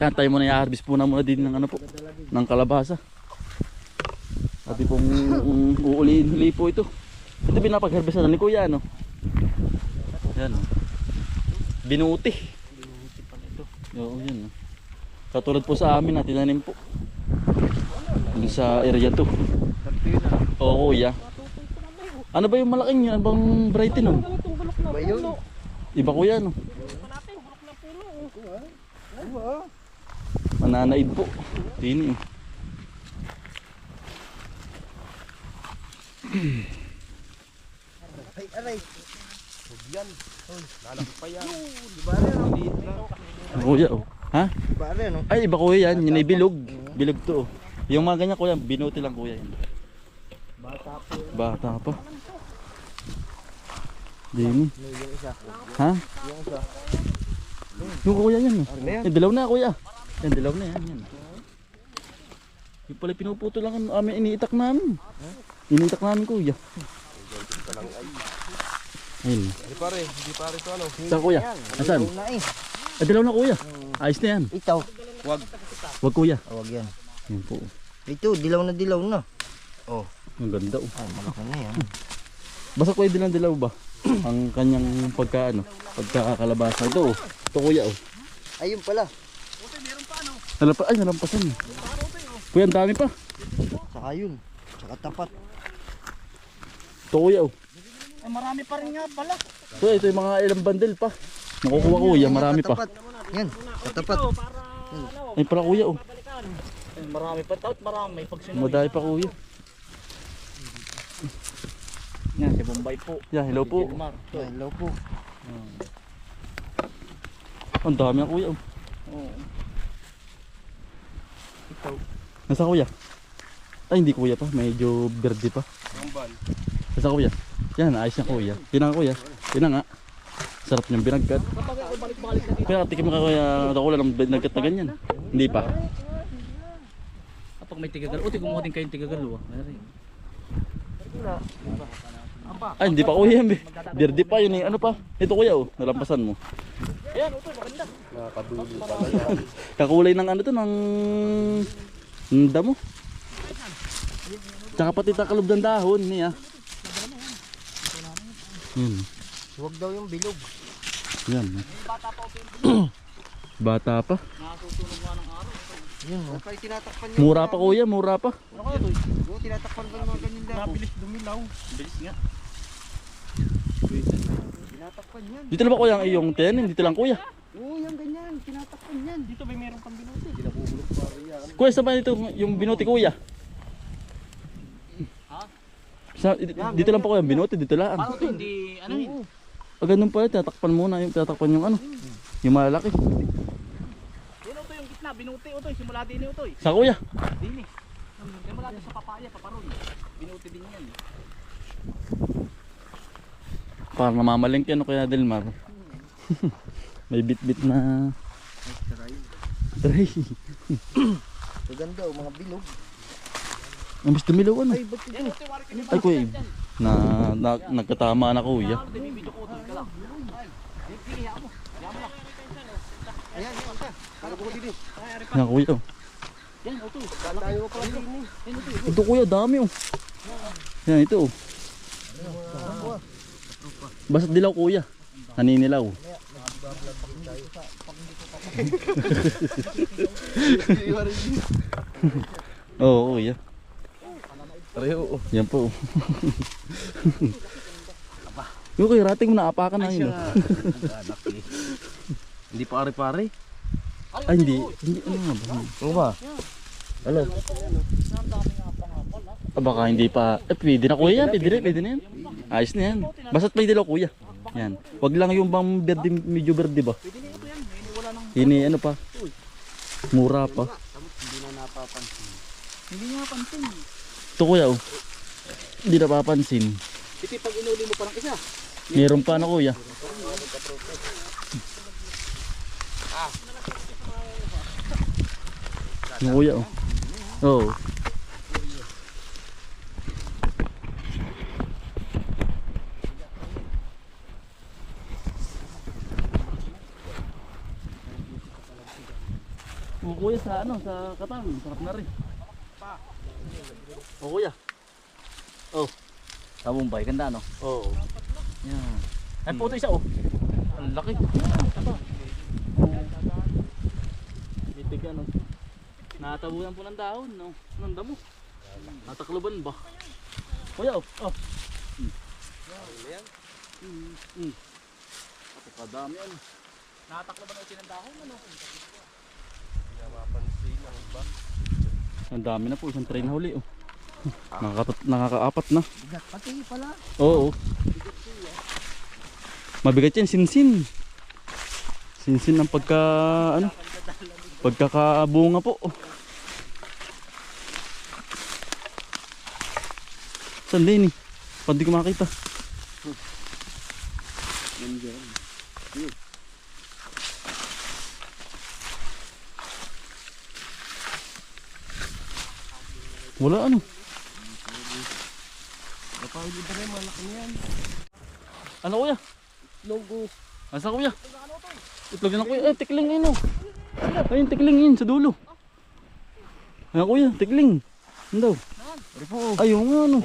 Yan, tayo muna i-harvest po na muna din ng ano po, ng kalabasa. At pong uulihin-huli po ito. Ito pinapag-harvest na ni Kuya, ano? Yan, binuti. Binuti pa nito. Oo, yan. Katulad po sa amin na tinanim po. Yung sa area to. Oo, Kuya. Ano ba yung malaking yun? Ano bang variety nun? Ba yun? Iba Kuya, no? Mananaid po. Tini. Ay, aray. Huwag yan. Lalaki pa yan. Diba rin, no? Kuya, oh. Ha? Diba rin, no? Ay, iba Kuya yan. Yun ay bilog. Bilog to, oh. Yung mga ganyan Kuya, binuti lang Kuya yan. Bata po. Bata pa. Dini. Yung isa. Ha? Yung isa. Yung Kuya yan, oh. Ano yan? Dilaw na Kuya. Yan, dilaw na yan. Yan. Yung pala pinuputo lang ang amin iniitak namin. Iniitak namin Kuya. Ayun. Hindi pare ito ano. Saan Kuya? Nasaan? Dilaw na eh. Ah, dilaw na Kuya. Ayos na yan. Ito. Wag. Wag Kuya. Wag yan. Yan po. Ito, dilaw na. Oh. Ang ganda, oh. Ah, malaki na yan. Basta Kuya dilaw ba? Ang kanyang pagkakalabasa. Ito, oh. Ito Kuya, oh. Ayun pala. Ay, nalampasan. Kuya, ang dami pa. Saka yun. Saka tapat. Ito Kuya, oh. Ay, marami pa rin nga pala. Ito yung mga ilang bandel pa. Makukuha Kuya, marami pa. Katapat. Yan, katapat. Ay, para Kuya, oh. Ay, marami pa taot, marami. Pagsunod. Madami pa Kuya. Yan, si Bombay po. Yeah, hello po. Hello po. Ang dami ang Kuya, oh. Oo. Ito. Nasa Kuya? Ay, hindi Kuya pa. Medyo verde pa. Nasa Kuya? Yan, ayos na Kuya. Yun na nga Kuya. Yun na nga. Sarap niyang binagkat. Kaya tikim ka Kuya. Ako lang binagkat na ganyan. Hindi pa. Kapag may tigagal, o tigong mo din kayong tigagal. Ay, hindi pa Kuya. Verde pa yun eh. Ano pa? Ito Kuya, oh. Nalampasan mo. Ayan, ito, maganda. Nakakaduli pala yan. Kakulay ng ano to, ng damo. Tsaka pati takalob ng dahon niya. Huwag daw yung bilog. Yan. Bata pa. Nakasusunog nga ng araw. Yun, no? Kaya tinatakpan niya. Mura pa Kuya, mura pa. Ano kaya ito? Oo, tinatakpan ba ng mga ganyan daw? Nabilis dumilaw. Bilis nga. Tinatakpan yan. Dito na ba Kuya ang iyong tenin? Dito lang Kuya. Oo, yung ganyan. Tinatakpan yan. Dito may meron pang binuti. Pinabubulok pare yan. Kuya, saan ba dito yung binuti Kuya? Ha? Dito lang pa Kuya, binuti dito lang. Paano ito? Hindi, ano yun? Ganun pala, tatakpan muna yung tatakpan yung ano. Yung malaki. Yan ito yung gitna, binuti ito. Simula din ito. Sa Kuya? Din eh. Simula din sa papaya, paparoy. Binuti din yan. Parang namamalengke ano kaya Delmar. May bit-bit na try. Maganda, oh, mga bilog. Ang gusto milaw ano. Ay, ba't ito? Ay Kuya, nagkatama na Kuya. Ayan, yung isa. Para po din. Yan Kuya, oh. Yan, ito. Tayo pa pala din eh. Ito Kuya, dami oh. Yan ito oh. Basta dilaw Kuya. Naninilaw. Oo Kuya. Pareho. Yan po. Yung Kuya, rating mo naapakan na yun. Hindi pare-pare. Ay hindi. Hindi ano nga ba? Oo ba? Ano? Baka hindi pa. Pwede na Kuya yan. Pwede na yan. Ayos na yan. Basta't may dilaw Kuya. Yan. Wag lang yung bang verde, medyo verde ba? Ini ano pa? Mura pa. Hindi na napapansin. Hindi nga pansin. Ito Kuya oh. Hindi napapansin. Ito pag inuli mo parang isa. Meron pa na Kuya. Yung Kuya oh. Oo. O kuya sa ano, sa katang, sarap na rin. O kuya. Oh. Tabumbay, ganda no? Oo. Yan. Ay puto isa oh. Ang laki. Bitig ano. Natabunan po ng dahon no. Anong damo? Natakloban ba? Kuya oh. Oh. Kadami ano. Nakataklo ba na yung dahon ano? Hindi na mapansin ang iba. Ang dami na po, isang tray na huli oh. Nakakaapat na. Bigat pati pala. Oo. Mabigat yan, sinsin. Sinsin ng pagkakabunga po. Saan din eh? Pag di ko makita. Wala ano. Napawid ba rin malaki niyan? Ano kuya? Logo. Asa kuya? Itlog na kuya. Eh, tikling yun oh. Ayun, tikling yun sa dulo. Ayan kuya, tikling. Ano daw? Ayun nga ano.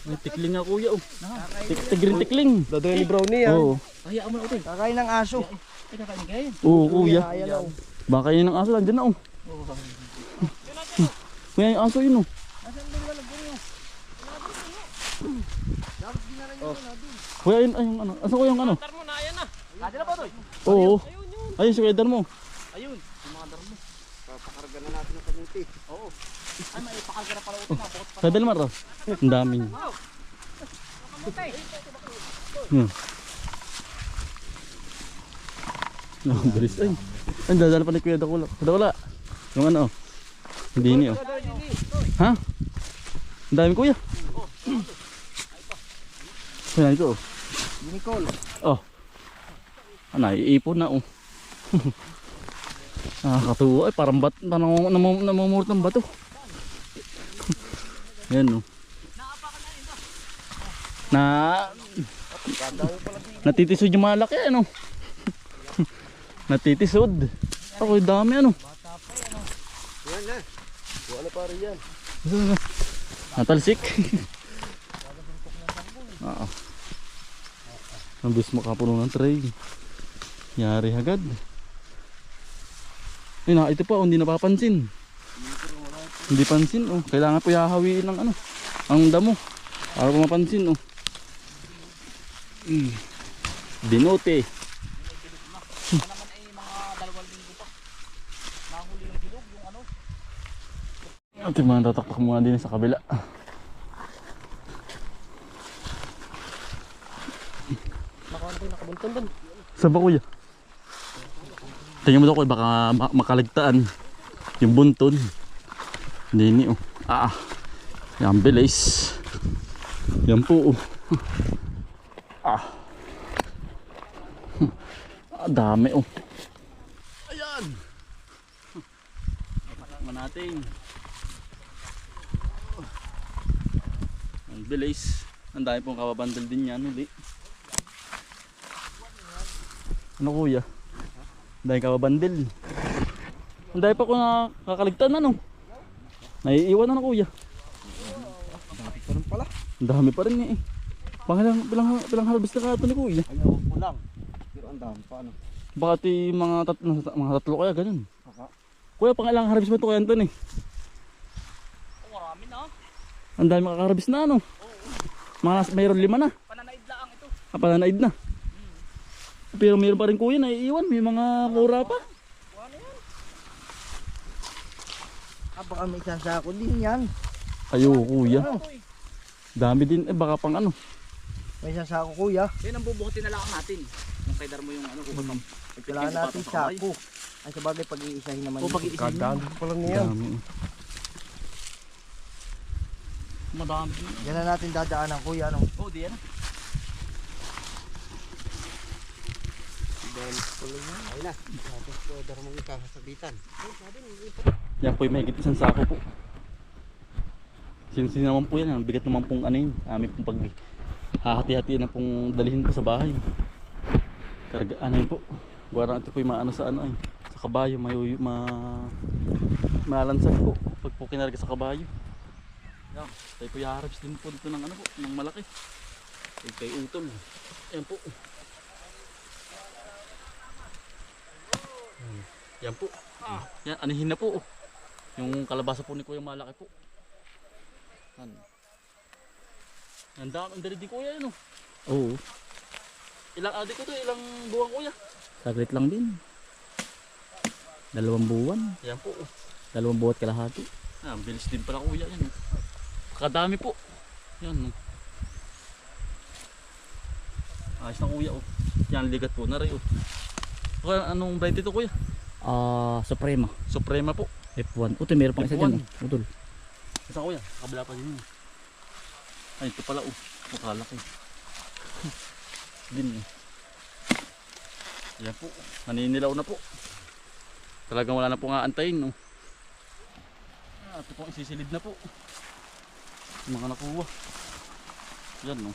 May tikling nga kuya oh. Tigring tikling. Dadali ni Brownie yan. Oo. Hayaan mo na utoy. Kakain ng aso. Ay, kakain kayo. Oo kuya. Ayaw. Baka yun ang aso lang dyan na oh. Kuya yung aso yun oh. Kuya yun ay yung ano. Asa kuya yung ano? Tar mo na, ayan na. Kadi na ba utoy? Oo. Ayun yun. Ayun si kuya dar mo. Ayun. Yung mga daro mo. Papakarga na natin ang kamuti. Oo. Ay, may pakarga na pala utoy na. Bukot pa. Sa Delmar oh. Ang dami. Hmm. No, bilis ay. Ay, dadala pa ni Kuya Dakula. Dakula. Yung ano oh. Hindi ni oh. Ha? Ang dami kuya. Kuya ito oh. Nicole. Oh. Ano, iipon na oh. Nakakatuwa ay parang namumurot ng bato. Yan oh. Natitisod yung malaki ano. Natitisod. Ako yung dami ano. Yan na. Buwan na pare yan. Natalsik. Oo. Nabis makapuno ng tray. Yari agad. Ay na, ito pa hindi napapansin. Hindi pansin oh. Kailangan po yahawiin ng ano, ang damo para po mapansin oh. Dinote. Naman ay mga 2 linggo pa. Nahuli yung bilog, yung ano. At yung mga tatakpak muna din sa kabila. Nakabuntun dun. Saan ba kuya? Tingnan mo daw kuya baka makaligtaan yung bunton. Hindi ni oh. Yan bilis. Yan po oh. Dami oh. Ayan. Patakman natin. Ang bilis. Ang dami pong kababandal din yan uli. Ano kuya? Ang dami kababandal. Ang dami pa ko nakakaligtan ano. Naiiwan na kuya. Dami pa rin pala. Ang dami pa rin eh. Bilang harvest na ka ito ni kuya. Ayaw ko lang. Pero ang dami pa ano. Baka ito yung mga tatlo kaya ganun. Kuya pangilang harvest mo ito kaya ito eh. Marami na. Ang dami makaka-harvest na ano. Mayroon 5 na. Pananaid lang ito. Pananaid na. Pero mayroon pa rin kuya naiiwan. May mga mura pa. Baka may isang sako din yan. Ayo kuya. Dami din baka pang ano. May isang sako kuya. Yan ang bubuhatin na lang natin. Yung kaidar mo yung ano. Kailangan natin sako. Ay sabagay pag-iisahin naman. Pag-iisahin Kadami pa lang yan. Dami. Madami. Yan na natin dadaanan kuya ano. Oh, di yan. Ayun na. Tapos po dar mo ikasabitan. Yan po yung mahigit isang sako po. Sinsin naman po yan. Ang bigat naman pong ano yun. Amin pong pag hahati-hati na pong dalihin po sa bahay. Karga ano yun po. Buwan ito po yung maano sa ano ay. Sa kabayo, malansag po. Pag po kinarga sa kabayo. Yan. Tayo po i-harvest din po dito ng ano po, ng malaki. Kay utol. Yan po. Yan po. Yan, anihin na po. Yung kalabasa po ni Kuya malaki po. Yan. Ang dali din Kuya yun. Oo. Ilang adik ko to, ilang buwan Kuya? Saglit lang din. 2 buwan. Yan po. 2 buwan kalahati. Yan, bilis din pala Kuya yan. Kadami po. Yan. Ayos na Kuya. Yan, ligat po na rin. Kuya, anong variety to Kuya? Suprema. Suprema po. F1. Utoy, meron pang isa F1. dyan. Utol. Isa Kuya, kabila pa din yun. Ay, ito pala makalaki. Din Yan po, naninilaw na po. Talagang wala na po nga antayin no. Ito po isisilid na po. Mga nakuha. Yan no.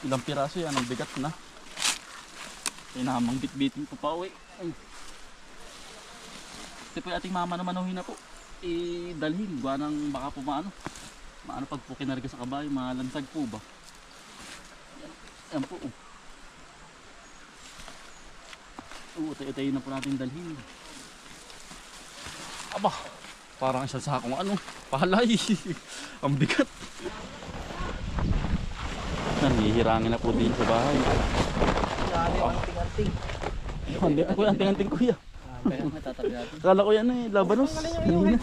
Ilang piraso yan, ang bigat na. Inamang bit-bitin po pa uwi. Ay. Ito po yung ating mamano-manuhin na po. Idalhin, gawa ng baka po maano pag po kinarga sa kabayo, malansag po ba? Yan po. Tayo na po natin dalhin. Aba, parang isang sakong palay. Ang bigat. Nanghihirangin na po din sa bahay. Anting-anting. Ako yung anting-anting Kuya. Kaya matatabi natin. Kala ko yan labanos. Kanina.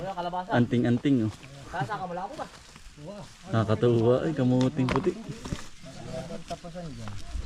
Wala kalabasa. Anting-anting oh. Kasa ka mula ako ba? Nakakatuwa ay kamuting puti. Tapasan dyan.